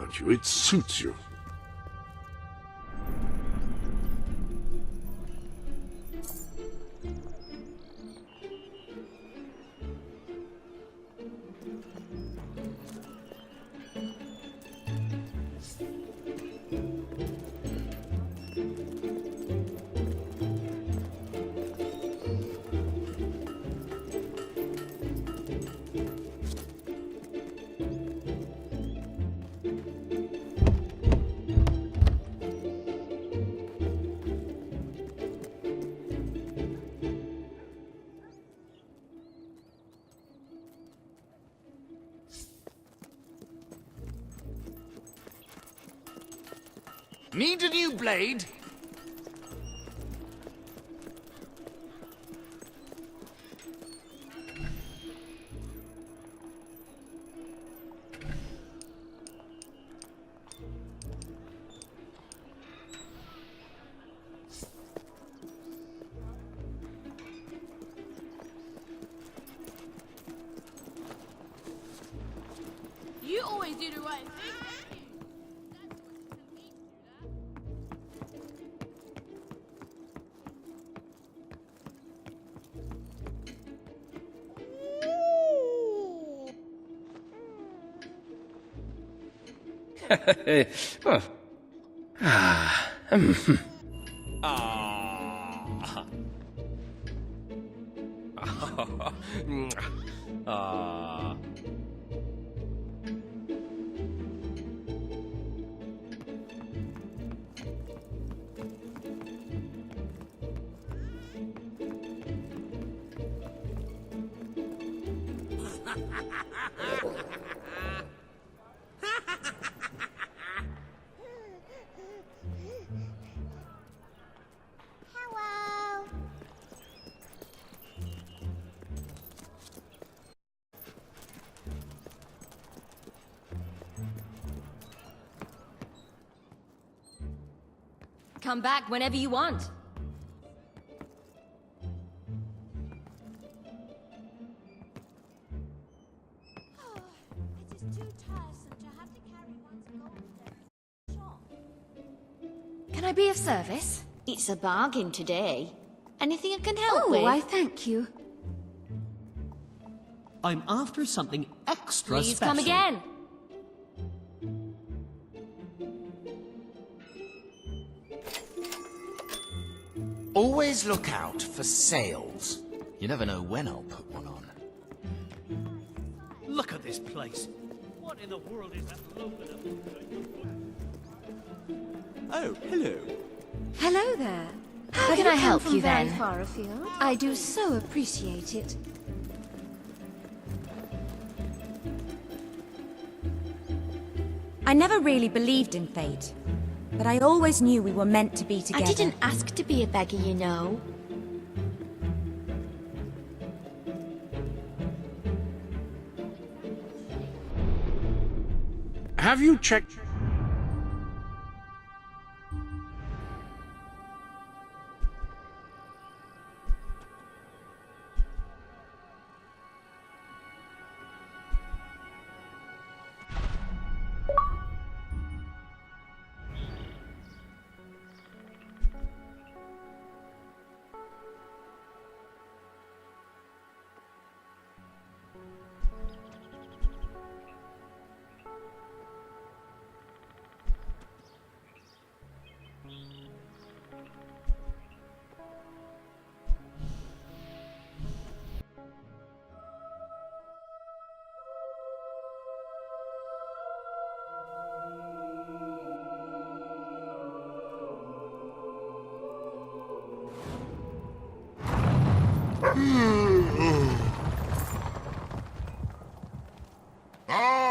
compliment you. It suits you. Need a new blade? You always do the right thing. Oh. Ah. Ah. Come back whenever you want. It is too tiresome to have to carry one's gold to every shop. Can I be of service? It's a bargain today. Anything I can help Oh, with? I thank you. I'm after something extra Please special. come again. Always look out for sales. You never know when I'll put one on. Look at this place. What in the world is that load of... Oh, hello. Hello there. How can I help you very then? far afield? I do so appreciate it. I never really believed in fate, but I always knew we were meant to be together. I didn't ask to be a beggar, you know. Have you checked?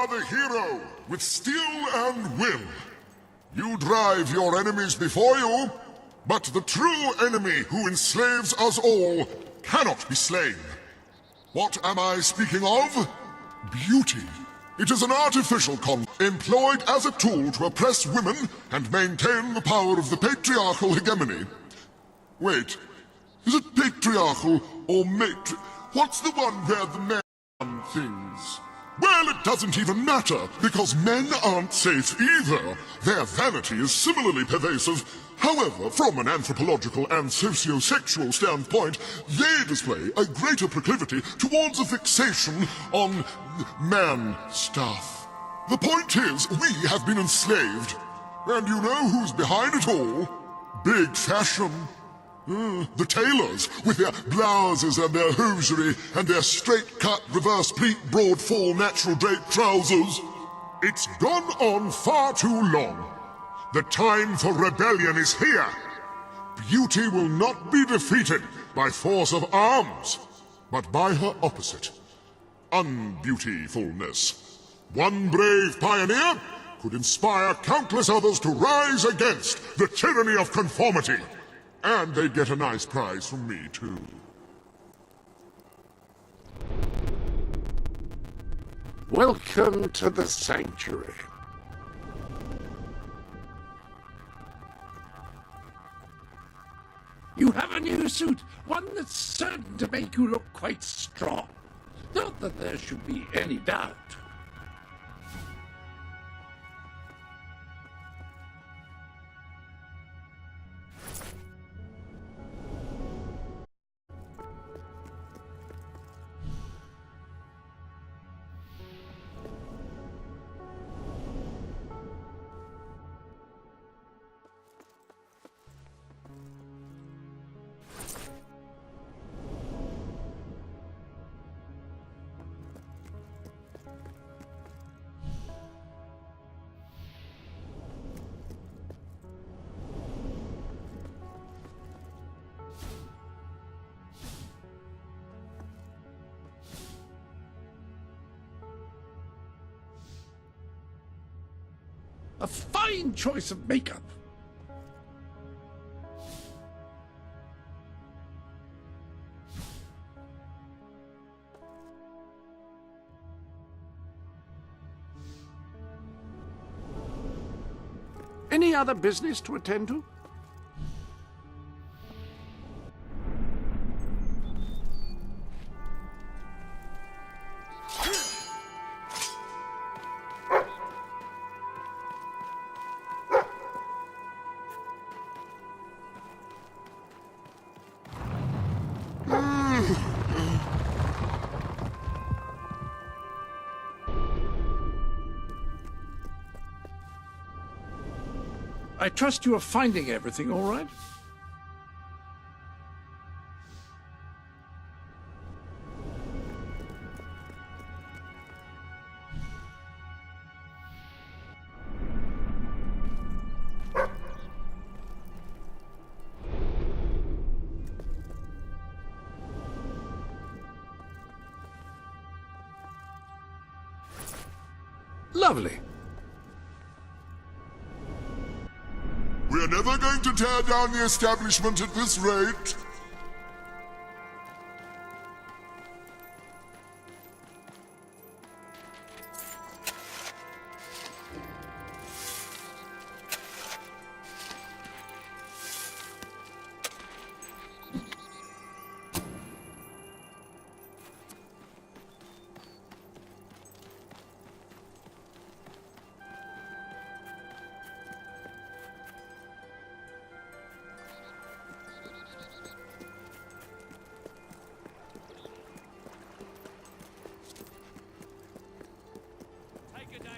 The hero with steel and will. You drive your enemies before you, but the true enemy who enslaves us all cannot be slain. What am I speaking of? Beauty. It is an artificial employed as a tool to oppress women and maintain the power of the patriarchal hegemony. Wait, is it patriarchal or What's the one where the men run things? Well, it doesn't even matter, because men aren't safe either. Their vanity is similarly pervasive. However, from an anthropological and socio-sexual standpoint, they display a greater proclivity towards a fixation on man stuff. The point is, we have been enslaved. And you know who's behind it all? Big fashion. The tailors, with their blouses and their hosiery, and their straight-cut, reverse-pleat, broad-fall, natural drape trousers. It's gone on far too long. The time for rebellion is here. Beauty will not be defeated by force of arms, but by her opposite, unbeautifulness. One brave pioneer could inspire countless others to rise against the tyranny of conformity. And they'd get a nice prize from me, too. Welcome to the sanctuary. You have a new suit, one that's certain to make you look quite strong. Not that there should be any doubt. A fine choice of makeup. Any other business to attend to? I trust you are finding everything all right? Lovely. We're never going to tear down the establishment at this rate.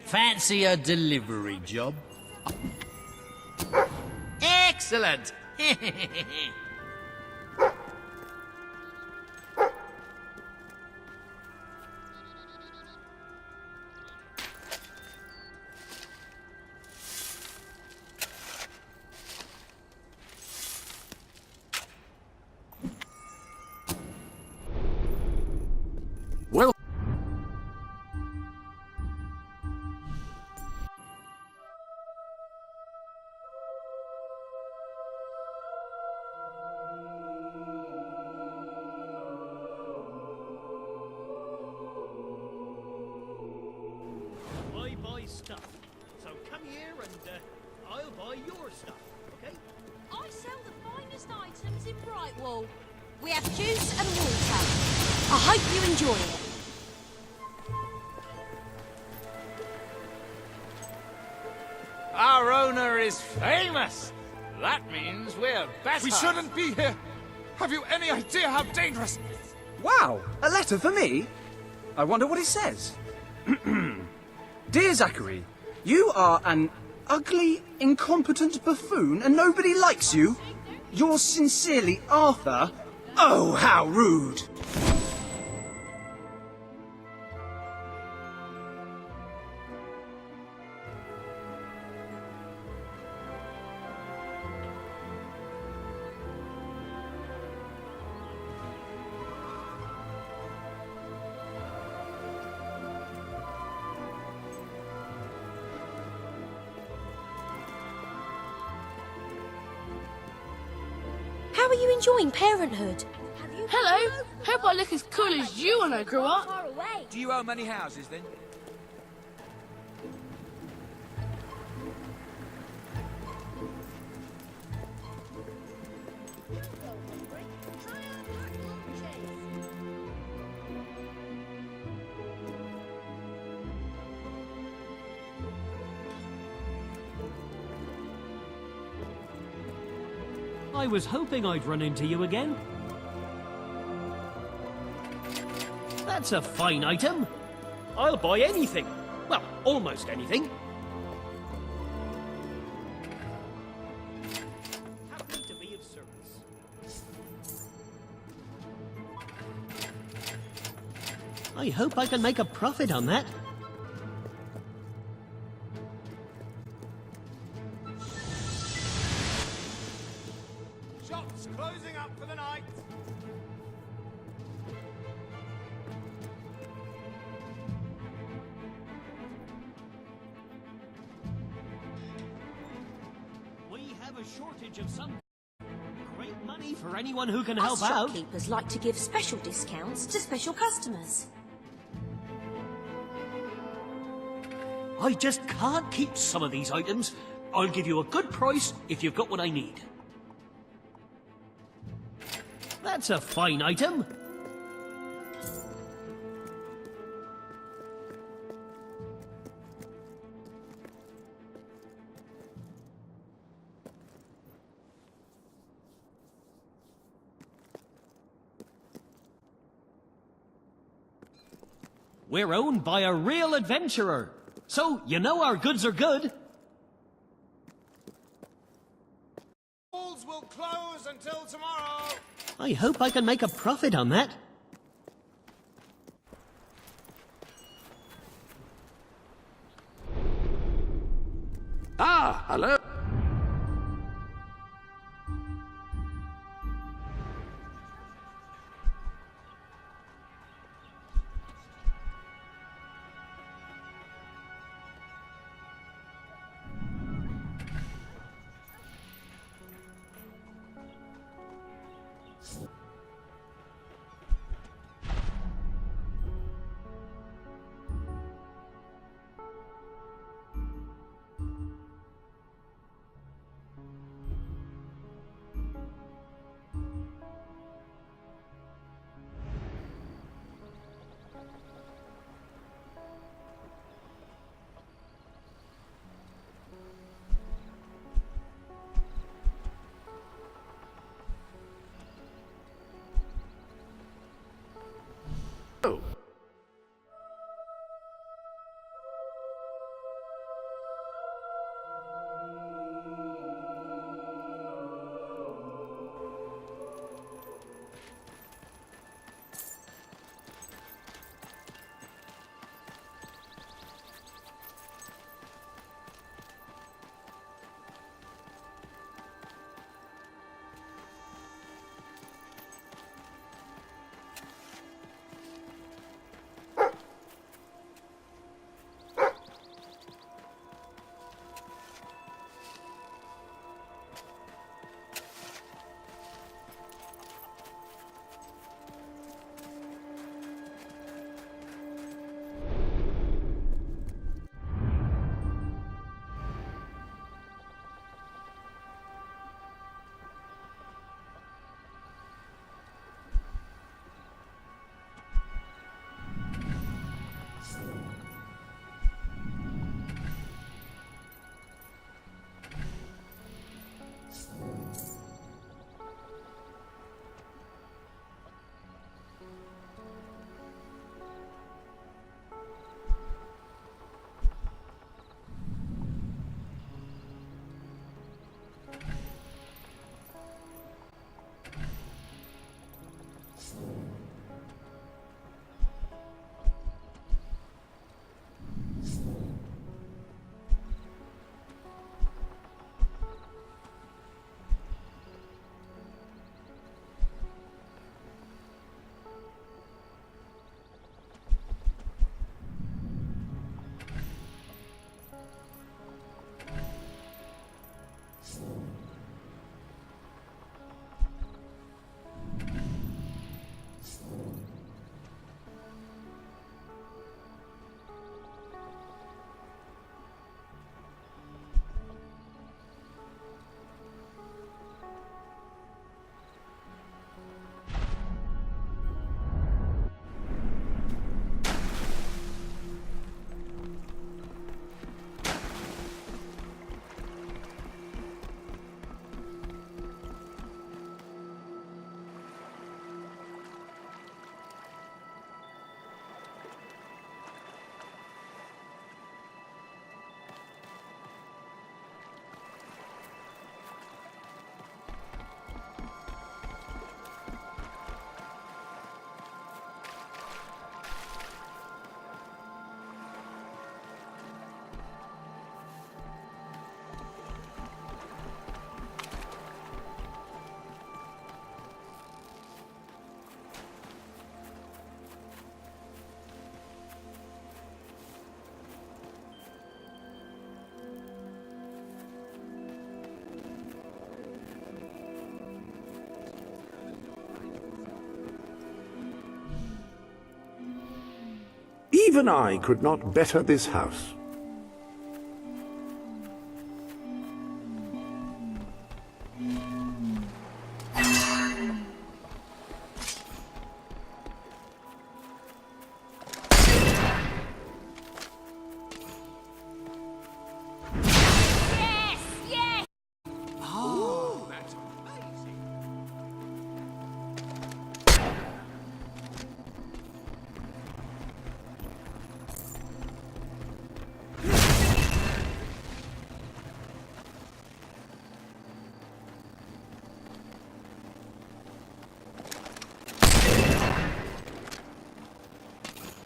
Fancy a delivery job? Excellent! Well, I buy stuff. So come here and I'll buy your stuff, okay? I sell the finest items in Brightwall. We have juice and water. I hope you enjoy it. Our owner is famous. That means we're better. We shouldn't be here. Have you any idea how dangerous? Wow, a letter for me? I wonder what it says. Dear Zachary, you are an ugly, incompetent buffoon and nobody likes you. Yours sincerely, Arthur. Oh, how rude! How are you enjoying parenthood? Hello. Hope I look as cool as you when I grow up. Far away. Do you own many houses then? I was hoping I'd run into you again. That's a fine item. I'll buy anything. Well, almost anything. Happy to be of service. I hope I can make a profit on that. Shops closing up for the night. We have a shortage of some great money for anyone who can help Us out. shopkeepers like to give special discounts to special customers. I just can't keep some of these items. I'll give you a good price if you've got what I need. That's a fine item. We're owned by a real adventurer, so you know our goods are good. Walls will close until tomorrow. I hope I can make a profit on that. Ah, hello. even I could not better this house.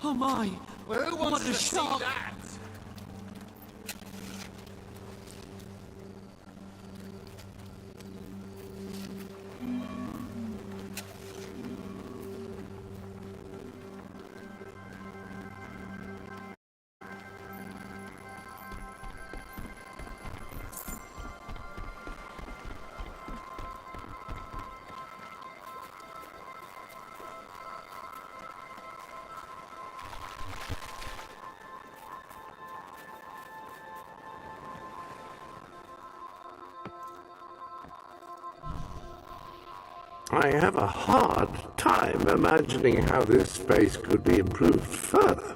Oh my! Well, who wants What a to see shock! that? I have a hard time imagining how this space could be improved further.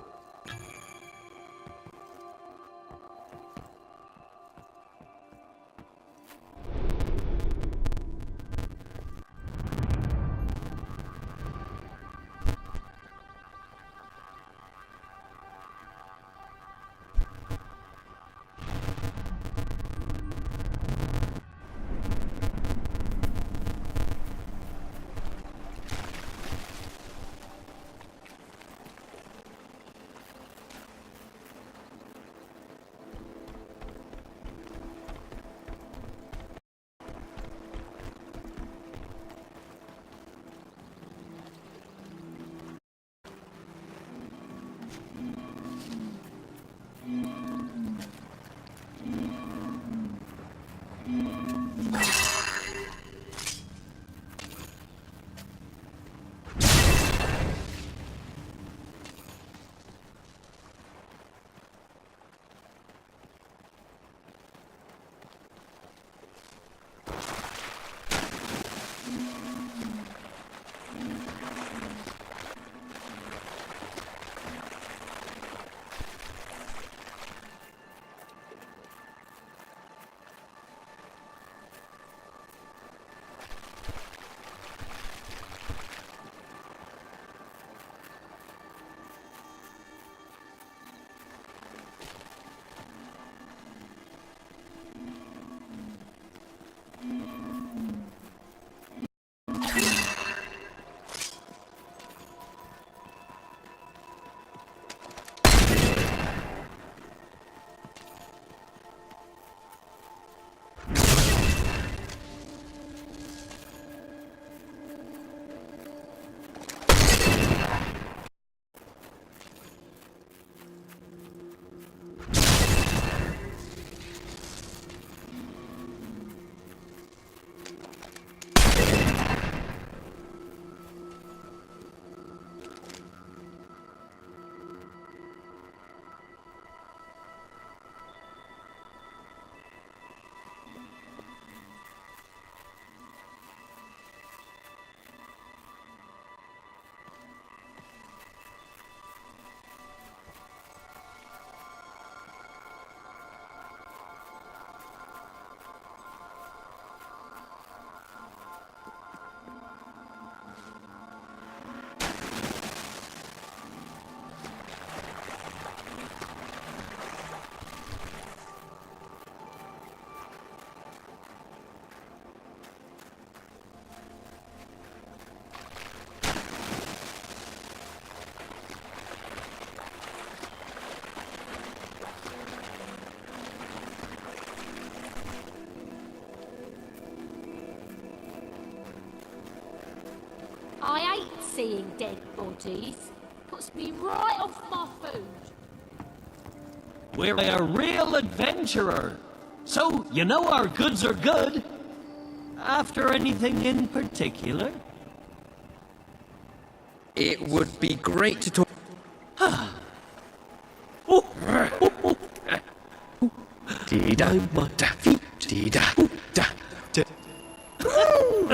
I hate seeing dead bodies. Puts me right off my food. We're a real adventurer. So, you know our goods are good. After anything in particular? It would be great to talk. dee da da fee dee da da da. Oh,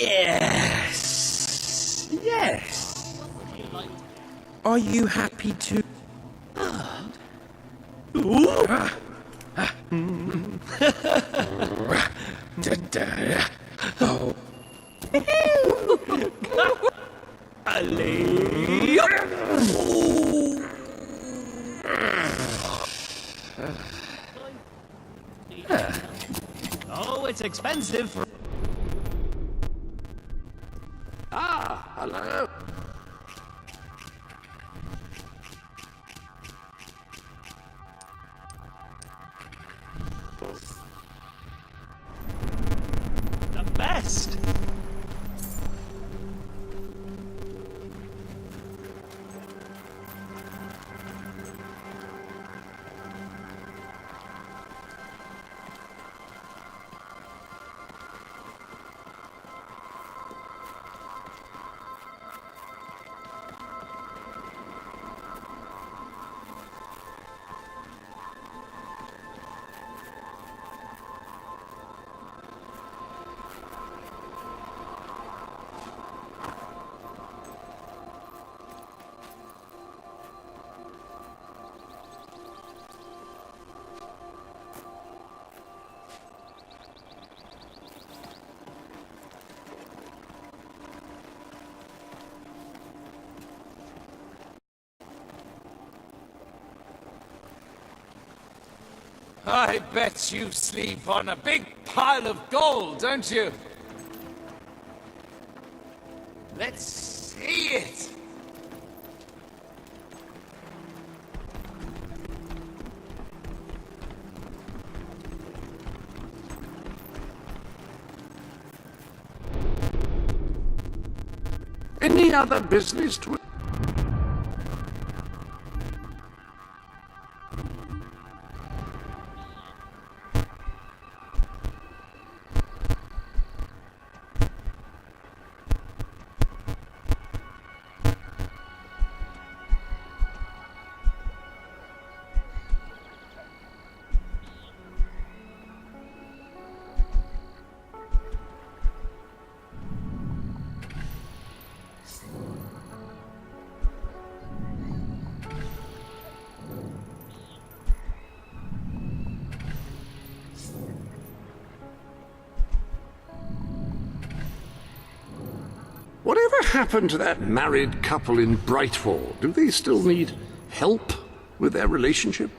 yes, yes. Are you happy to? Oh. Oh, it's expensive for... Ah, hello. the best. I bet you sleep on a big pile of gold, don't you? Let's see it. Any other business to... Whatever happened to that married couple in Brightfall? Do they still need help with their relationship?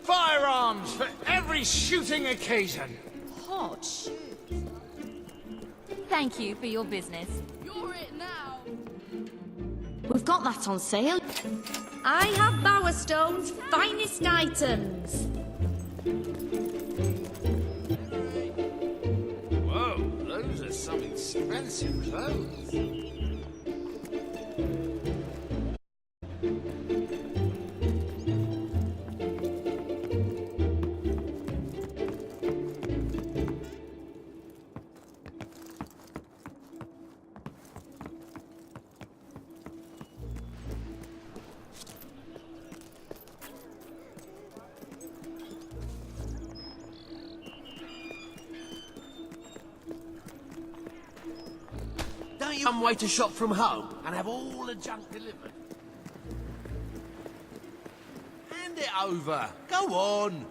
Firearms for every shooting occasion. Hot shoes. Thank you for your business. You're it now. We've got that on sale. I have Bowerstone's finest items. Whoa, those are some expensive clothes. Don't you some way to shop from home and have all the junk delivered? Hand it over. Go on.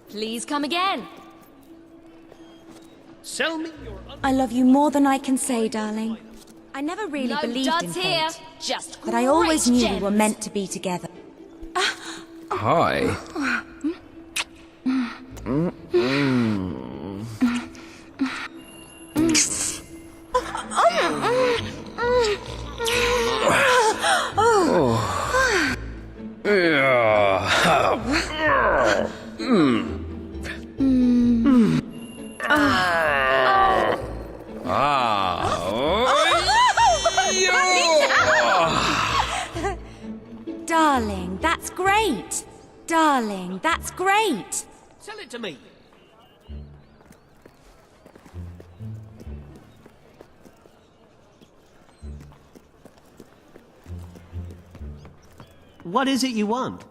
Please come again. Sell me your... I love you more than I can say, darling. I never really No believed in duds here. fate, Just but I always great knew we gems. were meant to be together. Hi. Darling, that's great. Darling, that's great. Sell it to me. What is it you want?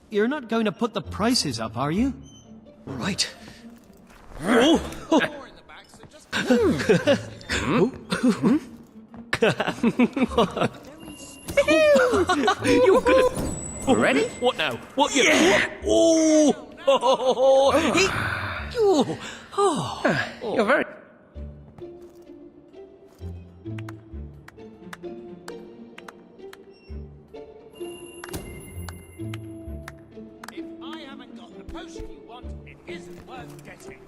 You're not going to put the prices up, are you? Right. You're gonna... Ready? What now? What you... Yeah. Oh! You're very... If I haven't got the potion you want, it isn't worth getting.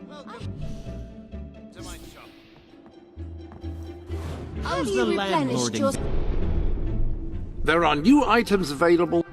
Welcome to my shop. How's you the replenished landlording? your... There are new items available.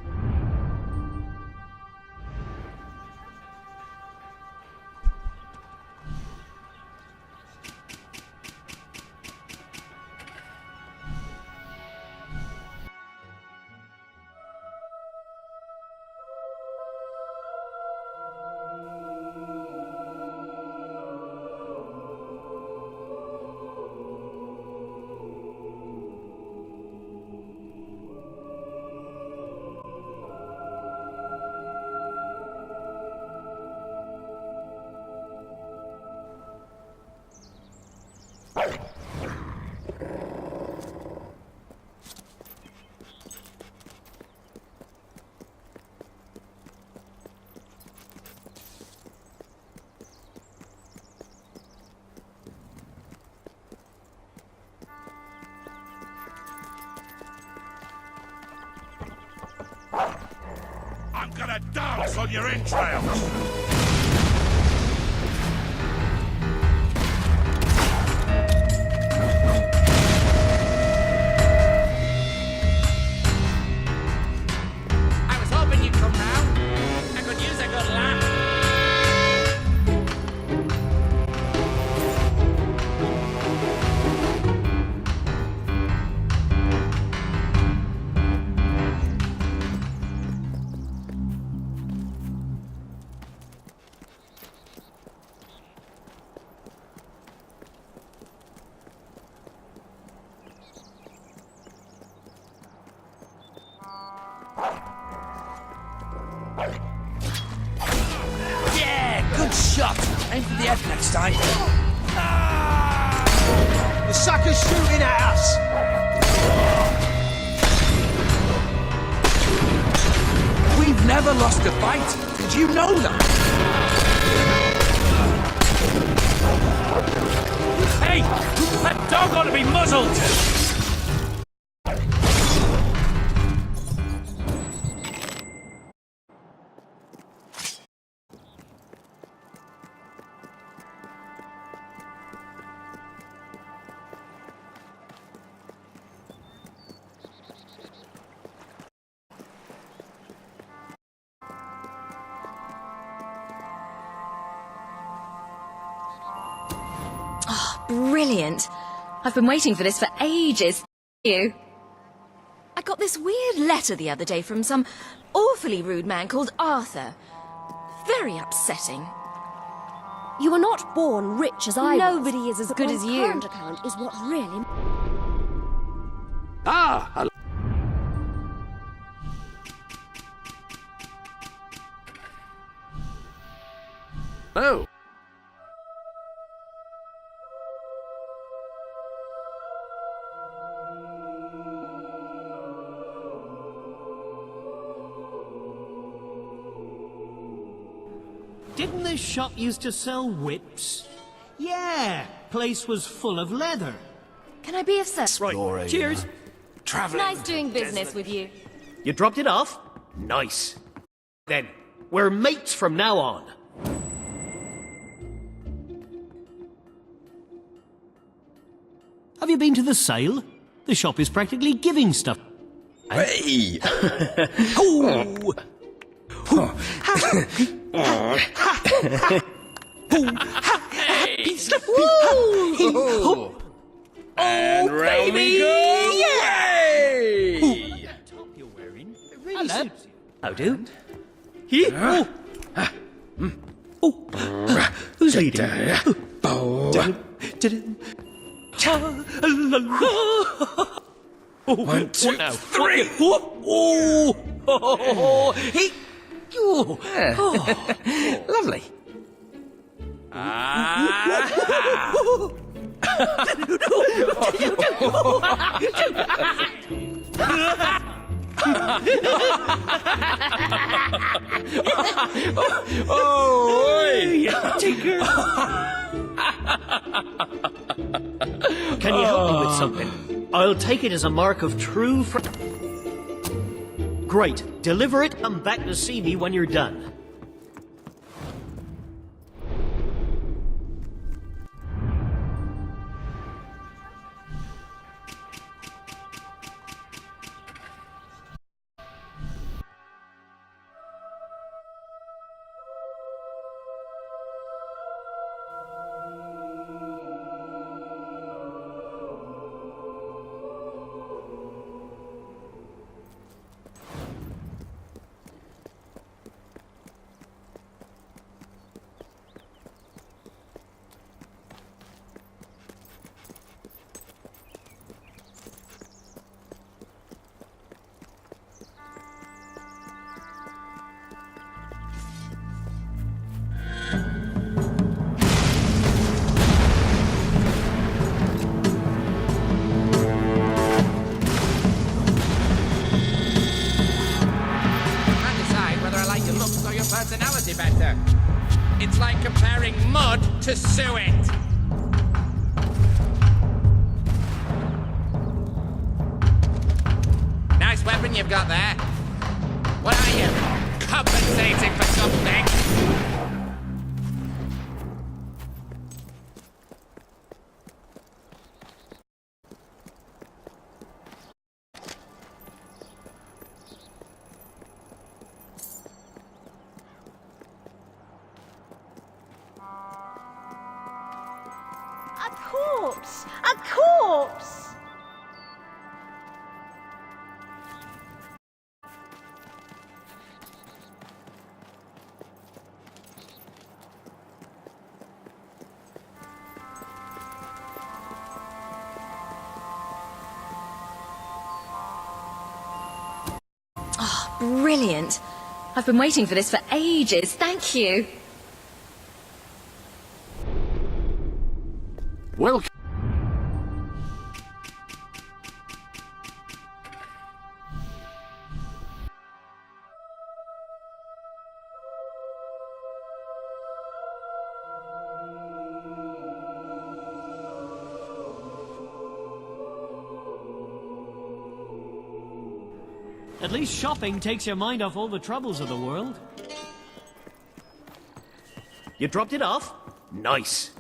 I'm gonna dance on your entrails! I was hoping you'd come round. I could use a good laugh. Aim for the head next time. The sucker's shooting at us! We've never lost a fight. Did you know that? Hey! That dog ought to be muzzled! Brilliant. I've been waiting for this for ages. Thank you. I got this weird letter the other day from some awfully rude man called Arthur. Very upsetting. You were not born rich as I was. Nobody is as But good my as you. current account is what really... Ah, hello. Oh. Didn't this shop used to sell whips? Yeah, place was full of leather. Can I be of service? Right, cheers. Traveling. Nice doing business with you. You dropped it off? Nice. Then, we're mates from now on. Have you been to the sale? The shop is practically giving stuff. Hey! Oh! And round we go! Yay! Top you're wearing. It really suits you. How do? Oh. Who's leading? One, two, three! Lovely. Can you help me with something? I'll take it as a mark of true Great. Deliver it. Come back to see me when you're done. Personality better. It's like comparing mud to suet. Nice weapon you've got there. What are you? Compensating for something? A corpse! Oh, brilliant. I've been waiting for this for ages. Thank you. Welcome. At least shopping takes your mind off all the troubles of the world. You dropped it off? Nice.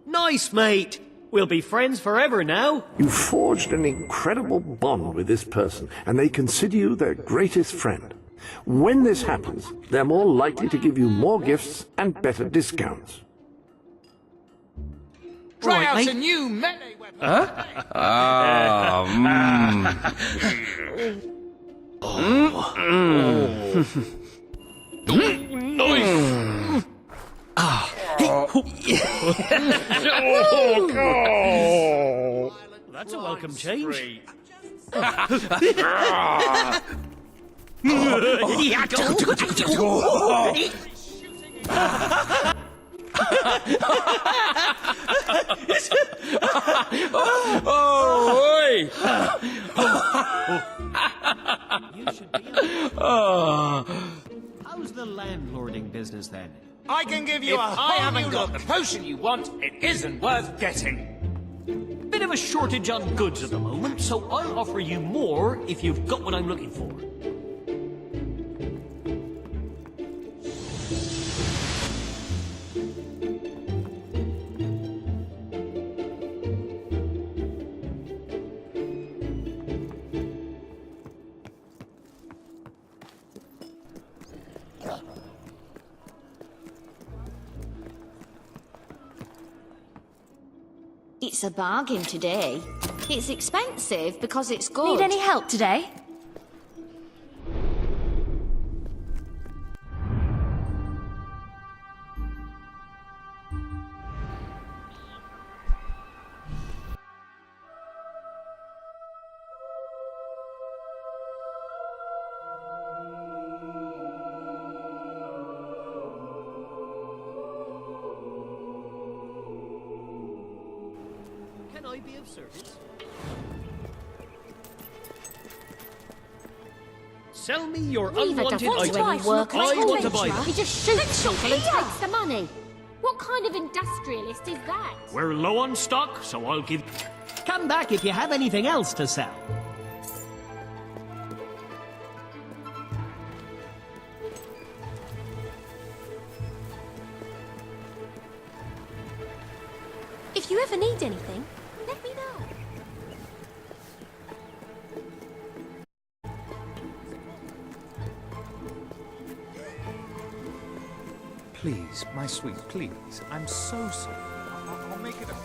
Nice, mate. We'll be friends forever now. You forged an incredible bond with this person, and they consider you their greatest friend. When this happens, they're more likely to give you more gifts and better discounts. Try Right, out mate. a new melee weapon. That's a welcome change. How's the landlording business then? I can give you If a I whole haven't new got look. the potion you want, it isn't worth getting. Bit of a shortage on goods at the moment, so I'll offer you more if you've got what I'm looking for. It's a bargain today. It's expensive because it's good. Need any help today? Can I be of service? Sell me your Weaver unwanted doesn't items. twice work I want to buy them. He just shoots people and takes the money. What kind of industrialist is that? We're low on stock, so I'll give... Come back if you have anything else to sell. If you ever need anything, let me know. Please, my sweet, please. I'm so sorry. I'll make it up.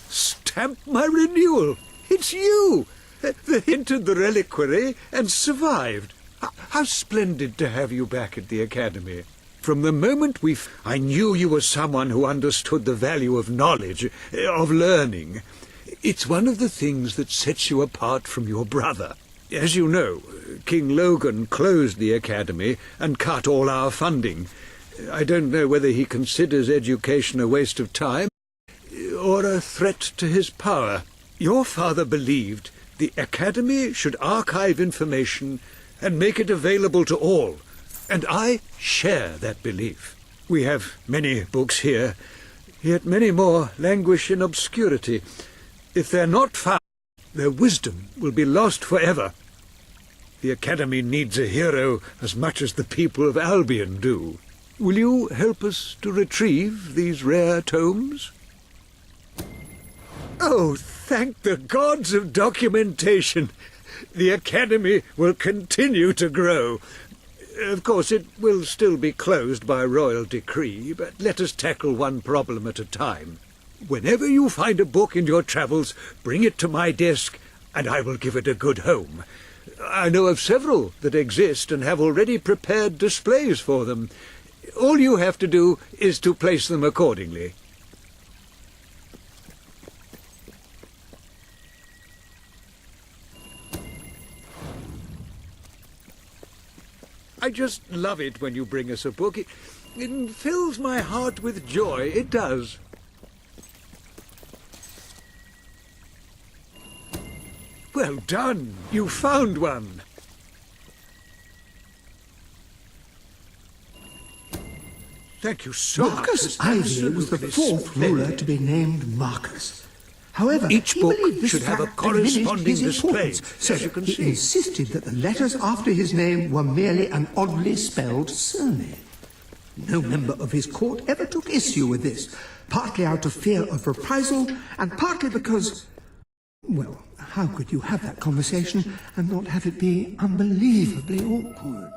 Stamp my renewal. It's you that entered the reliquary and survived. How splendid to have you back at the Academy. From the moment I knew you were someone who understood the value of knowledge, of learning. It's one of the things that sets you apart from your brother. As you know, King Logan closed the Academy and cut all our funding. I don't know whether he considers education a waste of time or a threat to his power. Your father believed the Academy should archive information and make it available to all, and I share that belief. We have many books here, yet many more languish in obscurity. If they're not found, their wisdom will be lost forever. The Academy needs a hero as much as the people of Albion do. Will you help us to retrieve these rare tomes? Oh, thank the gods of documentation. The Academy will continue to grow. Of course, it will still be closed by royal decree, but let us tackle one problem at a time. Whenever you find a book in your travels, bring it to my desk, and I will give it a good home. I know of several that exist and have already prepared displays for them. All you have to do is to place them accordingly. I just love it when you bring us a book. It fills my heart with joy. It does. Well done. You found one. Thank you so Marcus much. Ivy was the fourth ruler to be named Marcus. However, each he book believed this should have a fact diminished corresponding his display, importance, so as you can he see. insisted that the letters after his name were merely an oddly spelled surname. No member of his court ever took issue with this, partly out of fear of reprisal, and partly because... Well, how could you have that conversation and not have it be unbelievably awkward?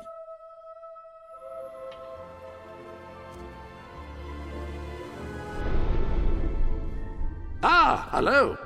Ah, hello.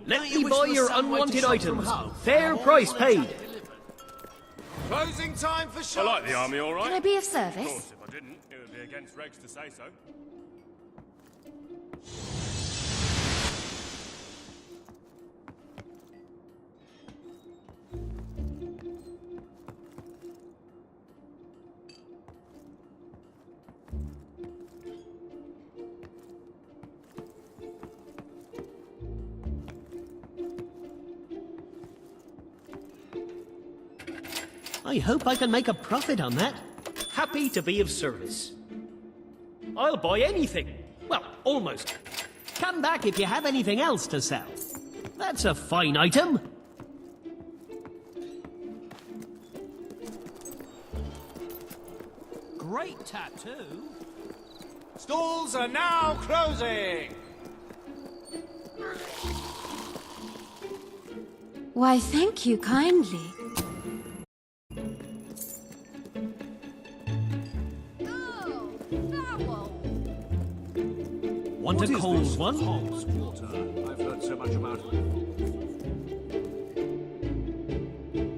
Let me buy your unwanted items. Fair price paid. Closing time for shops. I like the army, all right. Can I be of Of service? course, if I didn't, it would be against regs to say so. I hope I can make a profit on that. Happy to be of service. I'll buy anything. Well, almost. Come back if you have anything else to sell. That's a fine item. Great tattoo. Stalls are now closing. Why, thank you kindly. Want a cold one? I've heard so much about it.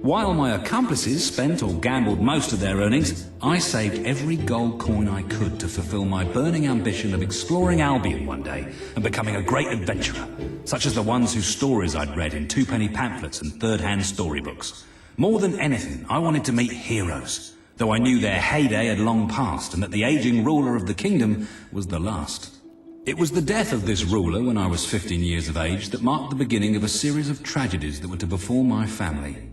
While my accomplices spent or gambled most of their earnings, I saved every gold coin I could to fulfill my burning ambition of exploring Albion one day and becoming a great adventurer, such as the ones whose stories I'd read in two-penny pamphlets and third-hand storybooks. More than anything, I wanted to meet heroes, though I knew their heyday had long passed and that the aging ruler of the kingdom was the last. It was the death of this ruler when I was 15 years of age that marked the beginning of a series of tragedies that were to befall my family.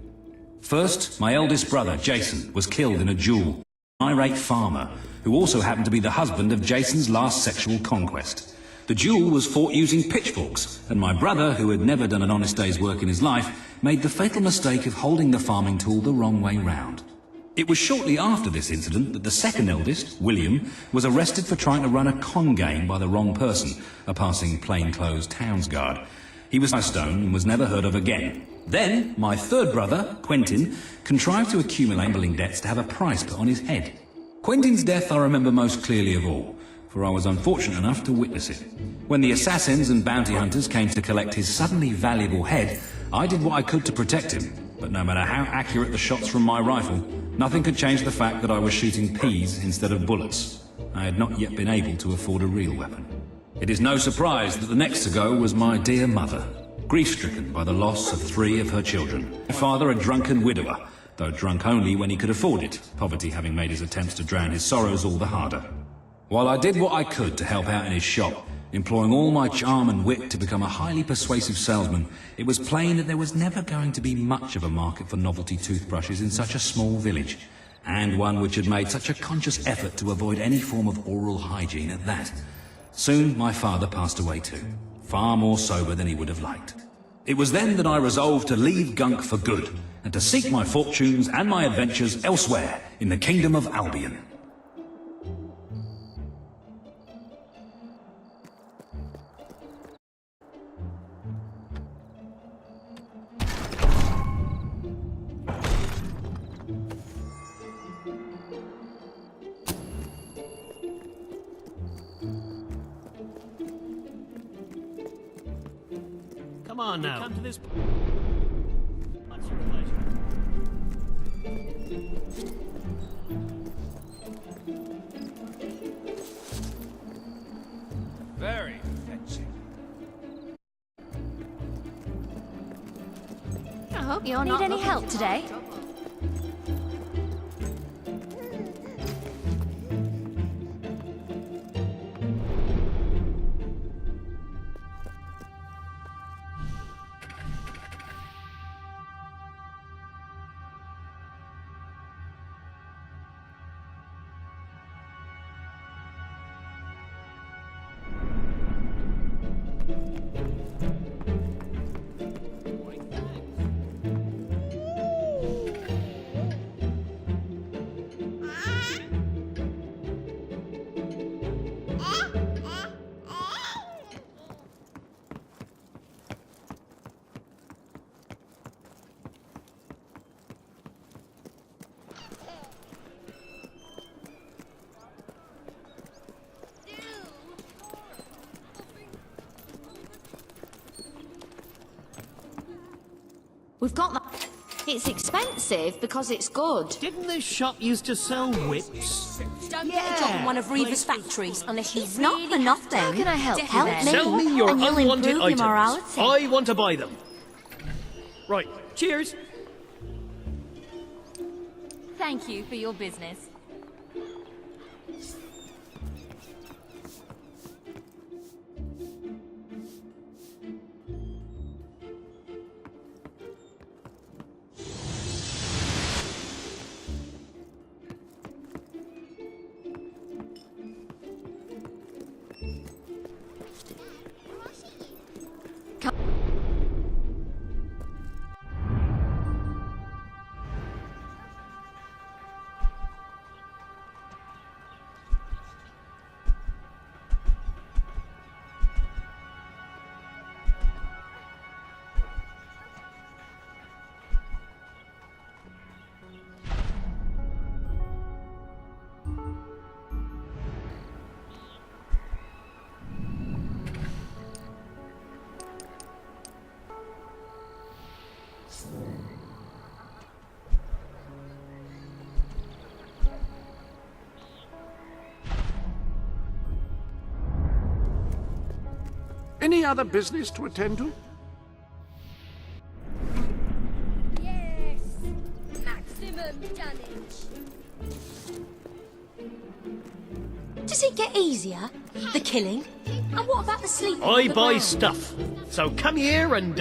First, my eldest brother, Jason, was killed in a duel. An irate farmer, who also happened to be the husband of Jason's last sexual conquest. The duel was fought using pitchforks, and my brother, who had never done an honest day's work in his life, made the fatal mistake of holding the farming tool the wrong way round. It was shortly after this incident that the second eldest, William, was arrested for trying to run a con game by the wrong person, a passing plainclothes towns guard. He was stoned and was never heard of again. Then, my third brother, Quentin, contrived to accumulate gambling debts to have a price put on his head. Quentin's death I remember most clearly of all, for I was unfortunate enough to witness it. When the assassins and bounty hunters came to collect his suddenly valuable head, I did what I could to protect him, but no matter how accurate the shots from my rifle, nothing could change the fact that I was shooting peas instead of bullets. I had not yet been able to afford a real weapon. It is no surprise that the next to go was my dear mother, grief-stricken by the loss of 3 of her children. My father, a drunken widower, though drunk only when he could afford it, poverty having made his attempts to drown his sorrows all the harder. While I did what I could to help out in his shop, employing all my charm and wit to become a highly persuasive salesman, it was plain that there was never going to be much of a market for novelty toothbrushes in such a small village, and one which had made such a conscious effort to avoid any form of oral hygiene at that. Soon my father passed away too. far more sober than he would have liked. It was then that I resolved to leave Gunk for good, and to seek my fortunes and my adventures elsewhere in the kingdom of Albion. Come on now. Come to this. What's your pleasure? Very fetching. I hope you need any help today. We've got that. It's expensive because it's good. Didn't this shop used to sell whips? Don't get a job in one of Reva's factories unless you It's not for nothing. How can I help you Help then? me. Sell me your and you'll unwanted improve items. your morality. I want to buy them. Right, cheers. Thank you for your business. Any other business to attend to? Yes! Maximum damage. Does it get easier? The killing? And what about the sleeping? I on the buy ground? stuff. So come here and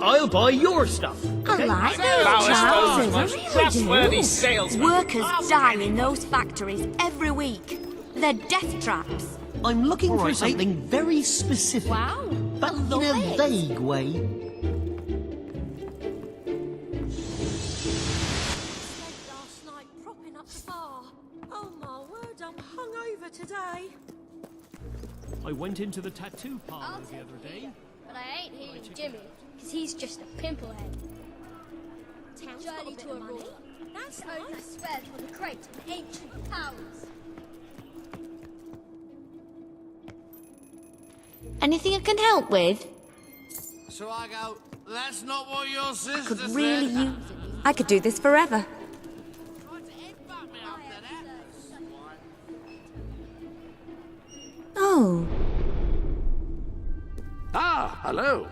I'll buy your stuff. I like Now, those I suppose trousers, most I really trustworthy do. salesman. Workers die in those factories every week. They're death traps. I'm looking All for right, something very specific. Wow. But I in love a it. vague way. Last night propping up the bar. Oh my word, I'm hungover today. I went into the tattoo parlor the other day. But I ain't hearing Jimmy, because he's just a pimplehead. Town's got a Journey bit to of money. Aurora. That's Only nice. spared for the crate and ancient powers. Anything I can help with? So I go, that's not what your sister Could really use it. I could do this forever. Ah, hello.